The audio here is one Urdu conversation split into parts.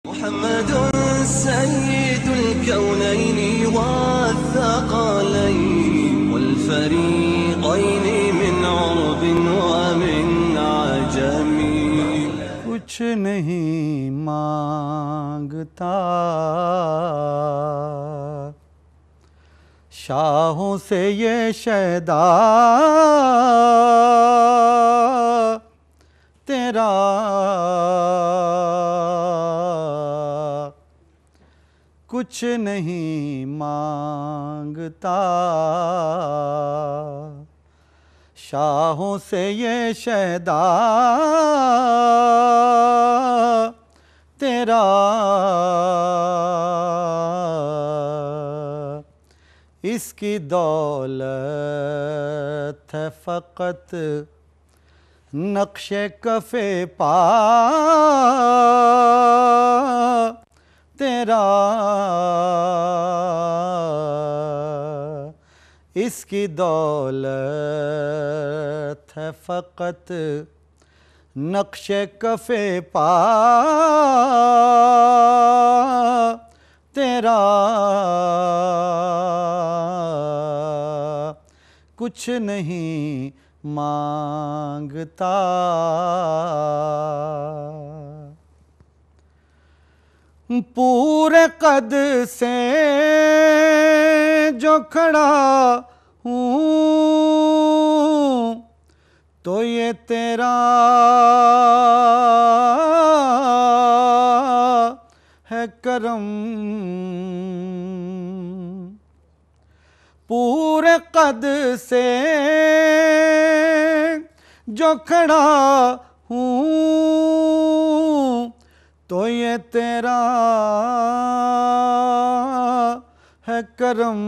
محمد سيد الكونين والثقلين والفريقين من عرب ومن عجم کچھ نہیں مانگتا شاہوں سے یہ شیدا تیرا کچھ نہیں مانگتا شاہوں سے یہ شیدا تیرا اس کی دولت ہے فقط نقش کف پا تیرا اس کی دولت ہے فقط نقش کف پا تیرا کچھ نہیں مانگتا پورے قد سے جو کھڑا ہوں تو یہ تیرا ہے کرم پورے قد سے جو کھڑا ہوں تو یہ تیرا ہے کرم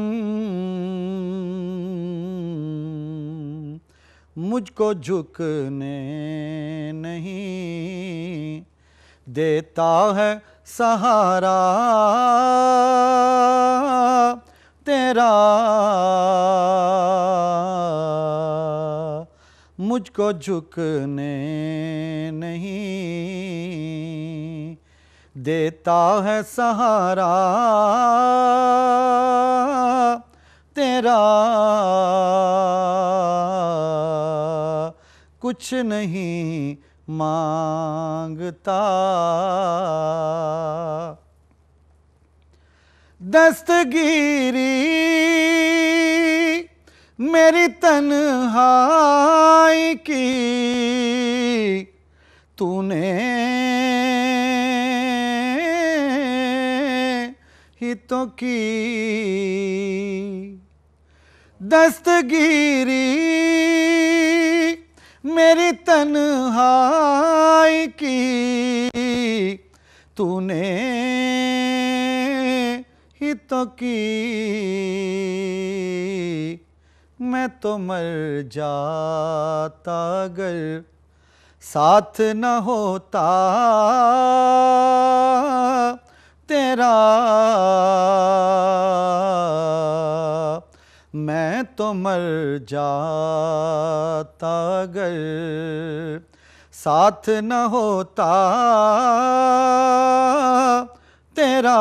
مجھ کو جھکنے نہیں دیتا ہے سہارا تیرا مجھ کو جھکنے نہیں دیتا ہے سہارا تیرا کچھ نہیں مانگتا دستگیری میری تنہائی کی تو نے ہی تو کی دستگیری میری تنہائی کی تو نے ہی تو کی میں تو مر جاتا اگر ساتھ نہ ہوتا تیرا میں تو مر جاتا اگر ساتھ نہ ہوتا تیرا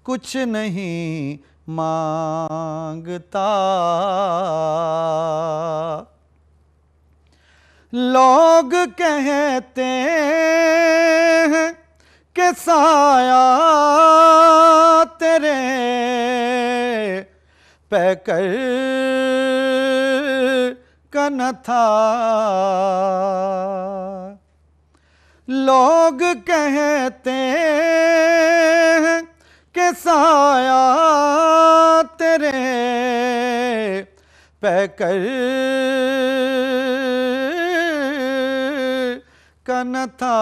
کچھ نہیں مانگتا لوگ کہتے ہیں کہ سایہ تیرے پیکر کا نہ تھا لوگ کہتے ہیں کہ سایہ تیرے پیکر کا نہ تھا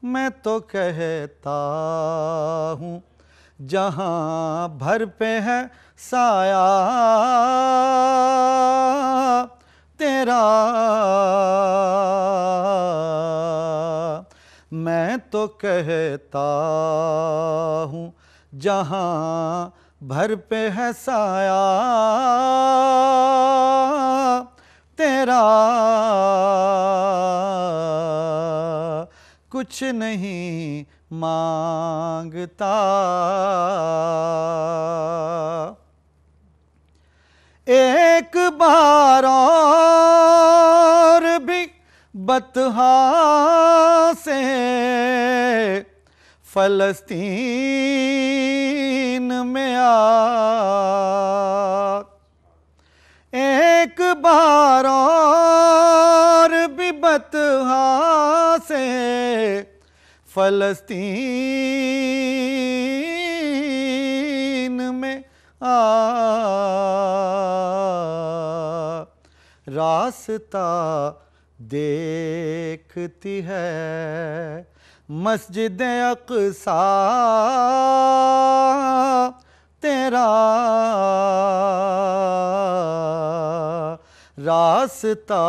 میں تو کہتا ہوں جہاں بھر پہ ہے سایہ تیرا میں تو کہتا ہوں جہاں بھر پہ ہے سایہ تیرا کچھ نہیں مانگتا، ایک بار اور بھی بطحا سے فلسطین میں آ، ایک بار اور بھی بطحا سے فلسطین میں آ، راستہ دیکھتی ہے مسجد اقصیٰ تیرا، راستہ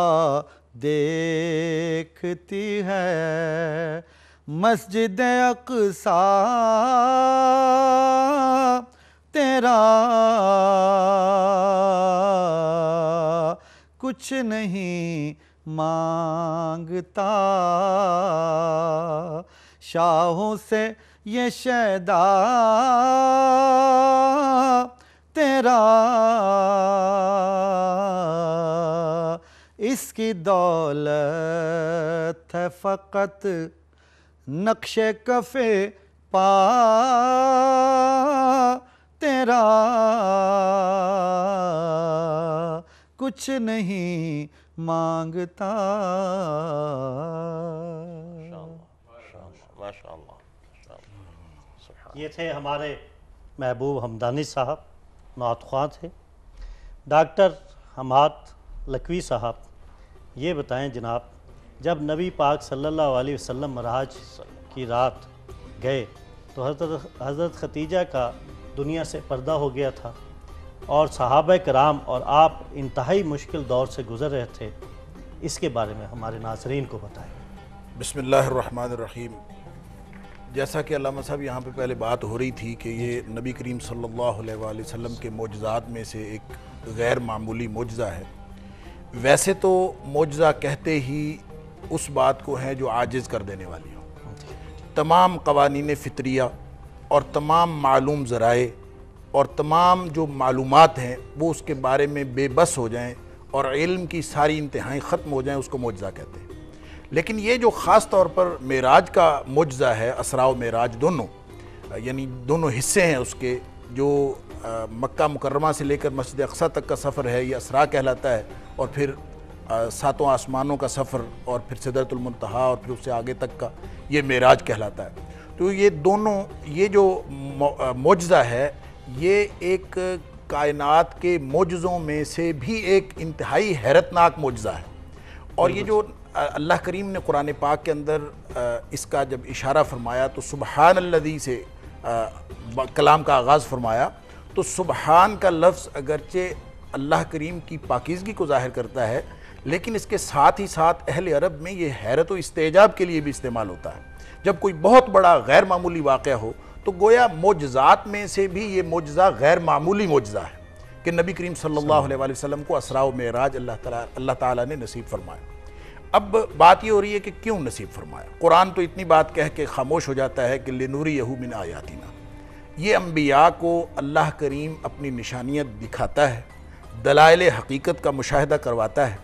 دیکھتی ہے مسجد اقصیٰ تیرا، کچھ نہیں مانگتا، شاہوں سے یہ شیدا تیرا، اس کی دولت ہے فقط نقش کف پا تیرا، کچھ نہیں مانگتا۔ یہ تھے ہمارے محبوب حمدانی صاحب، نعت خواں تھے۔ ڈاکٹر حماد لکھوی صاحب، یہ بتائیں جناب، جب نبی پاک صلی اللہ علیہ وسلم معراج کی رات گئے تو حضرت ختیجہ کا دنیا سے پردہ ہو گیا تھا اور صحابہ کرام اور آپ انتہائی مشکل دور سے گزر رہے تھے، اس کے بارے میں ہمارے ناظرین کو بتائیں۔ بسم اللہ الرحمن الرحیم۔ جیسا کہ علامہ صاحب یہاں پہ پہلے بات ہو رہی تھی کہ یہ نبی کریم صلی اللہ علیہ وآلہ وسلم کے معجزات میں سے ایک غیر معمولی معجزہ ہے۔ ویسے تو معجزہ کہتے ہی اس بات کو ہے جو عاجز کر دینے والی ہو، تمام قوانین فطریہ اور تمام معلوم ذرائع اور تمام جو معلومات ہیں وہ اس کے بارے میں بے بس ہو جائیں اور علم کی ساری انتہائیں ختم ہو جائیں، اس کو معجزہ کہتے ہیں۔ لیکن یہ جو خاص طور پر معراج کا معجزہ ہے، اسراء و معراج دونوں، یعنی دونوں حصے ہیں اس کے، جو مکہ مکرمہ سے لے کر مسجد اقصیٰ تک کا سفر ہے یہ اسراء کہلاتا ہے، اور پھر ساتوں آسمانوں کا سفر اور پھر سدرۃ المنتہا اور پھر اس سے آگے تک کا یہ معراج کہلاتا ہے۔ تو یہ دونوں، یہ جو معجزہ ہے یہ ایک کائنات کے معجزوں میں سے بھی ایک انتہائی حیرتناک معجزہ ہے، اور یہ جو اللہ کریم نے قرآن پاک کے اندر اس کا جب اشارہ فرمایا تو سبحان الذی سے کلام کا آغاز فرمایا، تو سبحان کا لفظ اگرچہ اللہ کریم کی پاکیزگی کو ظاہر کرتا ہے، لیکن اس کے ساتھ ہی ساتھ اہل عرب میں یہ حیرت و استعجاب کے لیے بھی استعمال ہوتا ہے۔ جب کوئی بہت بڑا غیر معمولی واقعہ ہو تو گویا معجزات میں سے بھی یہ معجزہ غیر معمولی معجزہ ہے کہ نبی کریم صلی اللہ علیہ وآلہ وسلم کو اسراء و معراج اللہ تعالیٰ نے نصیب فرمایا۔ اب بات یہ ہو رہی ہے کہ کیوں نصیب فرمایا؟ قرآن تو اتنی بات کہہ کے خاموش ہو جاتا ہے کہ لِنُرِيَهُ مِنْ آیَاتِنَا، یہ انبیاء کو اللہ کریم اپنی نشانیت دکھاتا ہے، دلائل حقیقت کا مشاہدہ کرواتا ہے،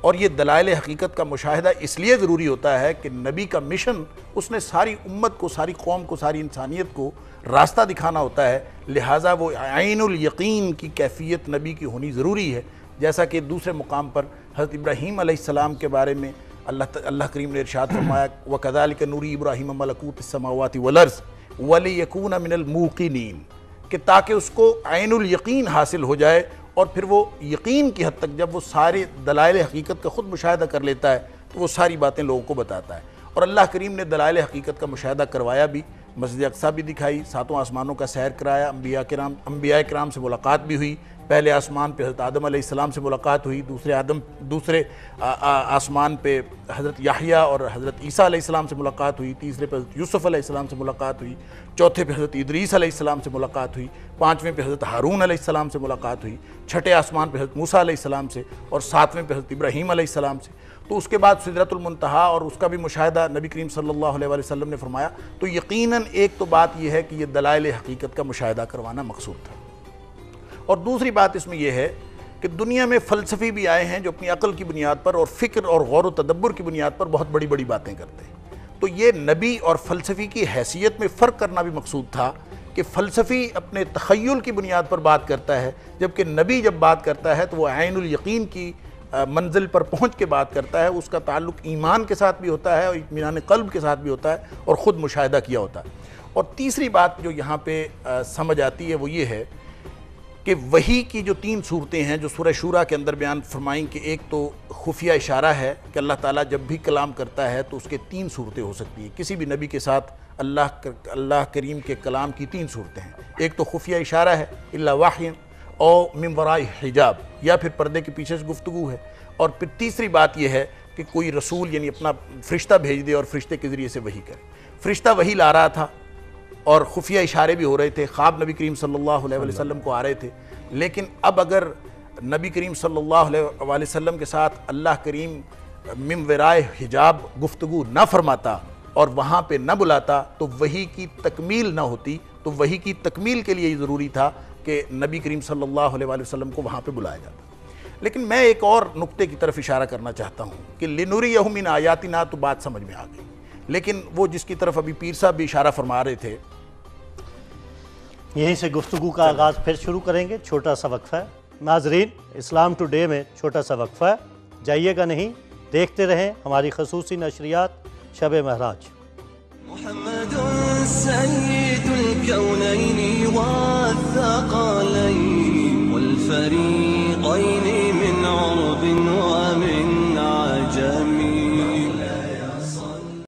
اور یہ دلائل حقیقت کا مشاہدہ اس لیے ضروری ہوتا ہے کہ نبی کا مشن، اس نے ساری امت کو، ساری قوم کو، ساری انسانیت کو راستہ دکھانا ہوتا ہے، لہٰذا وہ عین الیقین کی کیفیت نبی کی ہونی ضروری ہے۔ جیسا کہ دوسرے مقام پر حضرت ابراہیم علیہ السلام کے بارے میں اللہ کریم نے ارشاد فرمایا وَكَذَلِكَ نُرِي إِبْرَاهِيمَ مَلَكُوتِ السَّمَاوَاتِ وَالْأَرْضِ وَلِيَكُونَ مِنَ الْمُوقِنِينَ، کہ تاکہ اس کو عین الیقین حاصل ہو جائے، اور پھر وہ یقین کی حد تک جب وہ سارے دلائل حقیقت کا خود مشاہدہ کر لیتا ہے تو وہ ساری باتیں لوگوں کو بتاتا ہے۔ اور اللہ کریم نے دلائل حقیقت کا مشاہدہ کروایا بھی، مسجد اقصیٰ بھی دکھائی، ساتوں آسمانوں کا سیر کرایا، انبیاء کرام سے ملاقات بھی ہوئی۔ پہلے آسمان پہ حضرت آدم علیہ السلام سے ملاقات ہوئی، دوسرے آسمان پہ حضرت یحییٰ اور حضرت عیسیٰ علیہ السلام سے ملاقات ہوئی، تیسرے پہ حضرت یوسف علیہ السلام سے ملاقات ہوئی، چوتھے پہ حضرت ادریس علیہ السلام سے ملاقات ہوئی، پانچویں پہ حضرت ہارون علیہ السلام سے ملاقات ہوئی، چھٹے آسمان پہ حضرت موسیٰ علیہ السلام سے، اور ساتویں پہ حضرت ابراہیم علیہ السلام سے۔ تو اس کے بعد سدرۃ المنتہا اور اس کا بھی مشاہدہ نبی کریم صلی اللہ علیہ وآلہ وسلم نے فرمایا. تو یقیناً ایک تو بات یہ ہے کہ یہ دلائل حقیقت کا مشاہدہ کروانا مقصود تھا. اور دوسری بات اس میں یہ ہے کہ دنیا میں فلسفی بھی آئے ہیں جو اپنی عقل کی بنیاد پر اور فکر اور غور و تدبر کی بنیاد پر بہت بڑی بڑی باتیں کرتے ہیں. تو یہ نبی اور فلسفی کی حیثیت میں فرق کرنا بھی مقصود تھا کہ فلسفی اپنے تخیل کی بنیاد پر بات کرتا ہے، جبکہ نبی جب بات کرتا ہے تو وہ عین الیقین کی منزل پر پہنچ کے بات کرتا ہے. اس کا تعلق ایمان کے ساتھ بھی ہوتا ہے اور اطمینان قلب کے ساتھ بھی ہوتا ہے اور خود مشاہدہ کیا ہوتا ہے. اور تیسری بات جو یہاں پہ سمجھ آتی ہے وہ یہ ہے کہ وحی کی جو 3 صورتیں ہیں جو سورہ شورى کے اندر بیان فرمائیں کہ ایک تو خفیہ اشارہ ہے کہ اللہ تعالیٰ جب بھی کلام کرتا ہے تو اس کے 3 صورتیں ہو سکتی ہیں. کسی بھی نبی کے ساتھ اللہ کریم کے کلام کی 3 صورتیں ہیں. ایک تو خفیہ اشارہ ہے الا وحی او من وراء حجاب، یا پھر پردے کے پیچھے سے گفتگو ہے. اور پھر تیسری بات یہ ہے کہ کوئی رسول یعنی اپنا فرشتہ بھیج دے اور فرشتے کے ذریعے سے وحی کرے. فرشتہ وحی لا رہا تھا اور خفیہ اشارے بھی ہو رہے تھے، خواب نبی کریم صلی اللہ علیہ وسلم کو آ رہے تھے. لیکن اب اگر نبی کریم صلی اللہ علیہ وسلم کے ساتھ اللہ کریم من وراء حجاب گفتگو نہ فرماتا اور وہاں پہ نہ بلاتا تو وحی کی تکمیل نہ ہوتی. تو وحی کی تکمیل کے لیے یہ ضروری تھا کہ نبی کریم صلی اللہ علیہ وسلم کو وہاں پہ بلایا جاتا. لیکن میں ایک اور نقطے کی طرف اشارہ کرنا چاہتا ہوں کہ لِنُرِيَهُ مِنْ آیَاتِنَا، تو بات سمجھ میں آ گئی. لیکن وہ جس کی طرف ابھی پیر صاحب بھی اشارہ فرما رہے تھے، یہیں سے گفتگو کا آغاز پھر شروع کریں گے. چھوٹا سا وقفہ ہے. ناظرین، اسلام ٹوڈے میں چھوٹا سا وقفہ ہے، جائیے گا نہیں، دیکھتے رہیں ہماری خصوصی نشریات شب معراج. محمد سيد الكونين والثقلين والفريقين من عرب ومن عجم.